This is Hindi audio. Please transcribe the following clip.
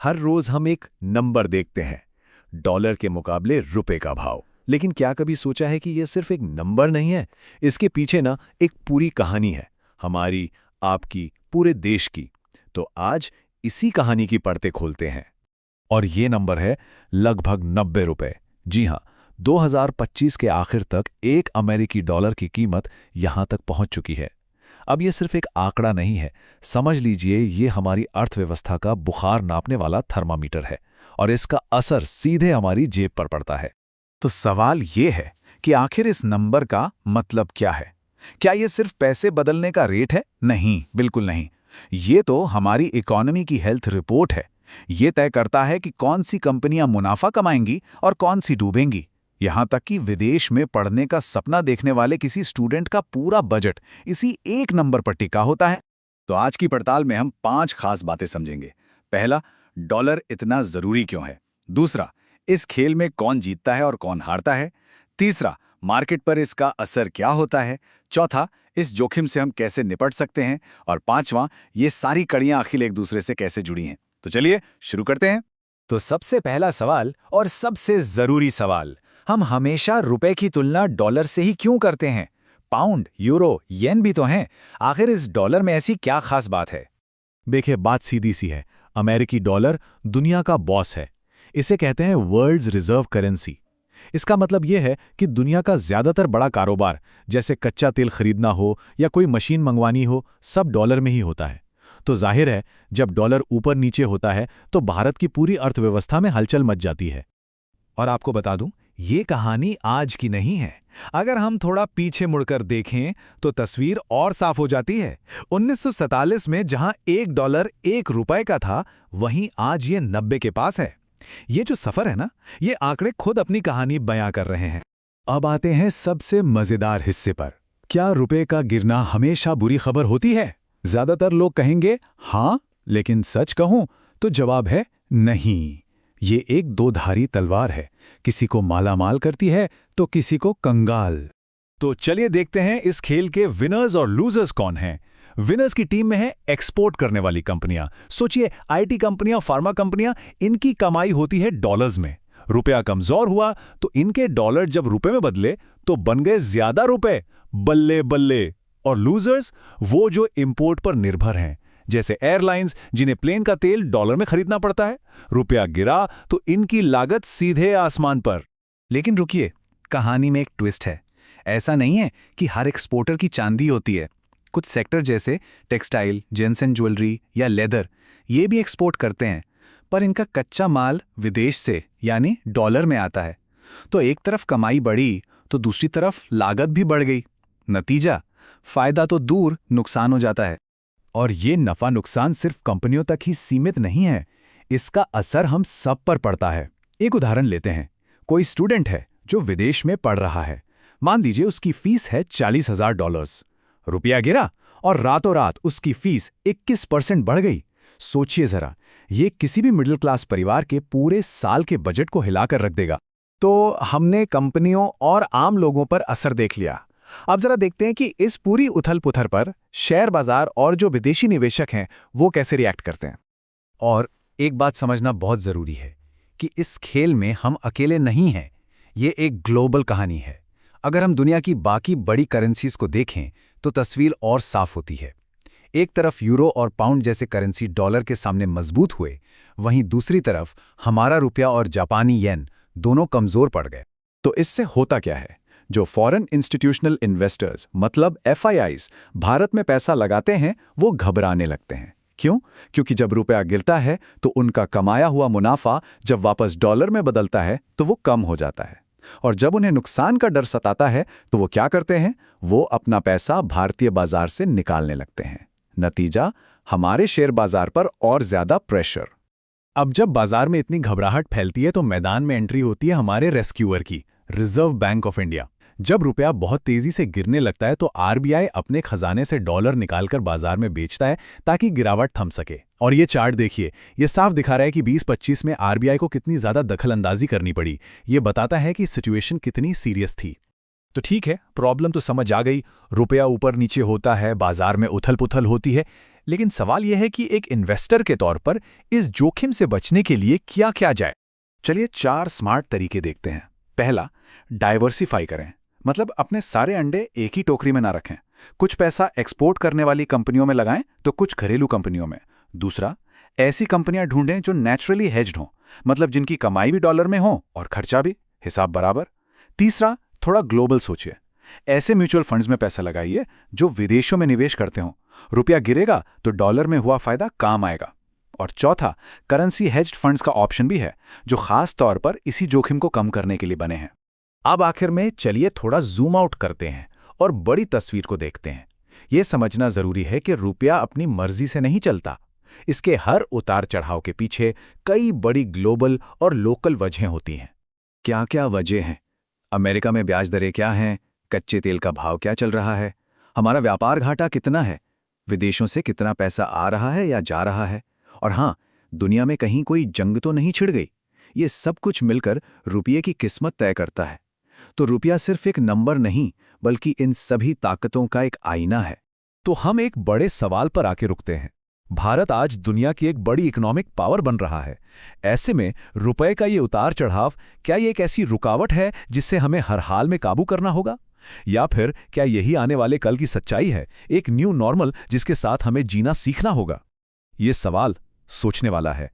हर रोज हम एक नंबर देखते हैं, डॉलर के मुकाबले रुपए का भाव। लेकिन क्या कभी सोचा है कि यह सिर्फ एक नंबर नहीं है, इसके पीछे ना एक पूरी कहानी है, हमारी, आपकी, पूरे देश की। तो आज इसी कहानी की परतें खोलते हैं। और ये नंबर है लगभग 90 रुपए। जी हाँ, 2025 के आखिर तक एक अमेरिकी डॉलर की कीमत यहां तक पहुंच चुकी है। अब ये सिर्फ एक आंकड़ा नहीं है, समझ लीजिए ये हमारी अर्थव्यवस्था का बुखार नापने वाला थर्मामीटर है, और इसका असर सीधे हमारी जेब पर पड़ता है। तो सवाल ये है कि आखिर इस नंबर का मतलब क्या है? क्या ये सिर्फ पैसे बदलने का रेट है? नहीं, बिल्कुल नहीं। ये तो हमारी इकोनॉमी की हेल्थ रिपोर्ट है। ये तय करता है कि कौन सी कंपनियां मुनाफा कमाएंगी और कौन सी डूबेंगी। यहां तक कि विदेश में पढ़ने का सपना देखने वाले किसी स्टूडेंट का पूरा बजट इसी एक नंबर पर टिका होता है। तो आज की पड़ताल में हम 5 खास बातें समझेंगे। पहला, डॉलर इतना जरूरी क्यों है। दूसरा, इस खेल में कौन जीतता है और कौन हारता है। तीसरा, मार्केट पर इसका असर क्या होता है। चौथा, इस जोखिम से हम कैसे निपट सकते हैं। और पांचवां, ये सारी कड़ियां आखिर एक दूसरे से कैसे जुड़ी हैं। तो चलिए शुरू करते हैं। तो सबसे पहला सवाल और सबसे जरूरी सवाल, हम हमेशा रुपए की तुलना डॉलर से ही क्यों करते हैं? पाउंड, यूरो, येन भी तो हैं। आखिर इस डॉलर में ऐसी क्या खास बात है? देखिए, बात सीधी सी है। अमेरिकी डॉलर दुनिया का बॉस है। इसे कहते हैं वर्ल्ड्स रिजर्व करेंसी। इसका मतलब यह है कि दुनिया का ज्यादातर बड़ा कारोबार, जैसे कच्चा तेल खरीदना हो या कोई मशीन मंगवानी हो, सब डॉलर में ही होता है। तो जाहिर है, जब डॉलर ऊपर नीचे होता है तो भारत की पूरी अर्थव्यवस्था में हलचल मच जाती है। और आपको बता दूं, ये कहानी आज की नहीं है। अगर हम थोड़ा पीछे मुड़कर देखें तो तस्वीर और साफ हो जाती है। 1947 में जहां $1 ₹1 का था, वहीं आज ये 90 के पास है। ये जो सफर है ना, ये आंकड़े खुद अपनी कहानी बयां कर रहे हैं। अब आते हैं सबसे मजेदार हिस्से पर। क्या रुपए का गिरना हमेशा बुरी खबर होती है? ज्यादातर लोग कहेंगे हाँ, लेकिन सच कहूं तो जवाब है नहीं। ये एक दोधारी तलवार है, किसी को मालामाल करती है तो किसी को कंगाल। तो चलिए देखते हैं इस खेल के विनर्स और लूजर्स कौन हैं। विनर्स की टीम में है एक्सपोर्ट करने वाली कंपनियां। सोचिए, आईटी कंपनियां, फार्मा कंपनियां, इनकी कमाई होती है डॉलर्स में। रुपया कमजोर हुआ तो इनके डॉलर जब रुपए में बदले तो बन गए ज्यादा रुपए। बल्ले बल्ले। और लूजर्स, वो जो इंपोर्ट पर निर्भर हैं, जैसे एयरलाइंस, जिन्हें प्लेन का तेल डॉलर में खरीदना पड़ता है। रुपया गिरा तो इनकी लागत सीधे आसमान पर। लेकिन रुकिए, कहानी में एक ट्विस्ट है। ऐसा नहीं है कि हर एक्सपोर्टर की चांदी होती है। कुछ सेक्टर जैसे टेक्सटाइल, जेन्सन ज्वेलरी या लेदर, ये भी एक्सपोर्ट करते हैं, पर इनका कच्चा माल विदेश से यानी डॉलर में आता है। तो एक तरफ कमाई बढ़ी तो दूसरी तरफ लागत भी बढ़ गई। नतीजा, फायदा तो दूर, नुकसान हो जाता है। और ये नफा नुकसान सिर्फ कंपनियों तक ही सीमित नहीं है, इसका असर हम सब पर पड़ता है। एक उदाहरण लेते हैं। कोई स्टूडेंट है जो विदेश में पढ़ रहा है। मान लीजिए उसकी फीस है $40,000। रुपया गिरा और रातों रात उसकी फीस 21% बढ़ गई। सोचिए जरा, ये किसी भी मिडिल क्लास परिवार के पूरे साल के बजट को हिलाकर रख देगा। तो हमने कंपनियों और आम लोगों पर असर देख लिया। अब जरा देखते हैं कि इस पूरी उथल-पुथल पर शेयर बाजार और जो विदेशी निवेशक हैं, वो कैसे रिएक्ट करते हैं। और एक बात समझना बहुत जरूरी है कि इस खेल में हम अकेले नहीं हैं। ये एक ग्लोबल कहानी है। अगर हम दुनिया की बाकी बड़ी करेंसीज को देखें तो तस्वीर और साफ होती है। एक तरफ यूरो और पाउंड जैसे करेंसी डॉलर के सामने मजबूत हुए, वहीं दूसरी तरफ हमारा रुपया और जापानी येन दोनों कमजोर पड़ गए। तो इससे होता क्या है? जो फॉरेन इंस्टीट्यूशनल इन्वेस्टर्स मतलब FIIs भारत में पैसा लगाते हैं, वो घबराने लगते हैं। क्यों? क्योंकि जब रुपया गिरता है तो उनका कमाया हुआ मुनाफा जब वापस डॉलर में बदलता है तो वो कम हो जाता है। और जब उन्हें नुकसान का डर सताता है तो वो क्या करते हैं? वो अपना पैसा भारतीय बाजार से निकालने लगते हैं। नतीजा, हमारे शेयर बाजार पर और ज्यादा प्रेशर। अब जब बाजार में इतनी घबराहट फैलती है तो मैदान में एंट्री होती है हमारे रेस्क्यूअर की, रिजर्व बैंक ऑफ इंडिया। जब रुपया बहुत तेजी से गिरने लगता है तो RBI अपने खजाने से डॉलर निकालकर बाजार में बेचता है ताकि गिरावट थम सके। और ये चार्ट देखिए, ये साफ दिखा रहा है कि 2025 में RBI को कितनी ज्यादा दखलंदाजी करनी पड़ी। ये बताता है कि सिचुएशन कितनी सीरियस थी। तो ठीक है, प्रॉब्लम तो समझ आ गई। रुपया ऊपर नीचे होता है, बाजार में उथल पुथल होती है। लेकिन सवाल यह है कि एक इन्वेस्टर के तौर पर इस जोखिम से बचने के लिए क्या किया जाए। चलिए 4 स्मार्ट तरीके देखते हैं। पहला, डाइवर्सिफाई करें, मतलब अपने सारे अंडे एक ही टोकरी में ना रखें। कुछ पैसा एक्सपोर्ट करने वाली कंपनियों में लगाएं तो कुछ घरेलू कंपनियों में। दूसरा, ऐसी कंपनियां ढूंढें जो नेचुरली हेज्ड हों, मतलब जिनकी कमाई भी डॉलर में हो और खर्चा भी, हिसाब बराबर। तीसरा, थोड़ा ग्लोबल सोचिए। ऐसे म्यूचुअल फंड्स में पैसा लगाइए जो विदेशों में निवेश करते हों। रुपया गिरेगा तो डॉलर में हुआ फायदा काम आएगा। और चौथा, करेंसी हेज्ड फंड्स का ऑप्शन भी है, जो खास तौर पर इसी जोखिम को कम करने के लिए बने हैं। अब आखिर में चलिए थोड़ा जूम आउट करते हैं और बड़ी तस्वीर को देखते हैं। यह समझना जरूरी है कि रुपया अपनी मर्जी से नहीं चलता। इसके हर उतार चढ़ाव के पीछे कई बड़ी ग्लोबल और लोकल वजहें होती हैं। क्या क्या वजह हैं? अमेरिका में ब्याज दरें क्या हैं? कच्चे तेल का भाव क्या चल रहा है? हमारा व्यापार घाटा कितना है? विदेशों से कितना पैसा आ रहा है या जा रहा है? और हाँ, दुनिया में कहीं कोई जंग तो नहीं छिड़ गई? ये सब कुछ मिलकर रुपये की किस्मत तय करता है। तो रुपया सिर्फ एक नंबर नहीं, बल्कि इन सभी ताकतों का एक आईना है। तो हम एक बड़े सवाल पर आके रुकते हैं। भारत आज दुनिया की एक बड़ी इकोनॉमिक पावर बन रहा है। ऐसे में रुपए का ये उतार चढ़ाव, क्या ये एक ऐसी रुकावट है जिससे हमें हर हाल में काबू करना होगा? या फिर क्या यही आने वाले कल की सच्चाई है, एक न्यू नॉर्मल जिसके साथ हमें जीना सीखना होगा? ये सवाल सोचने वाला है,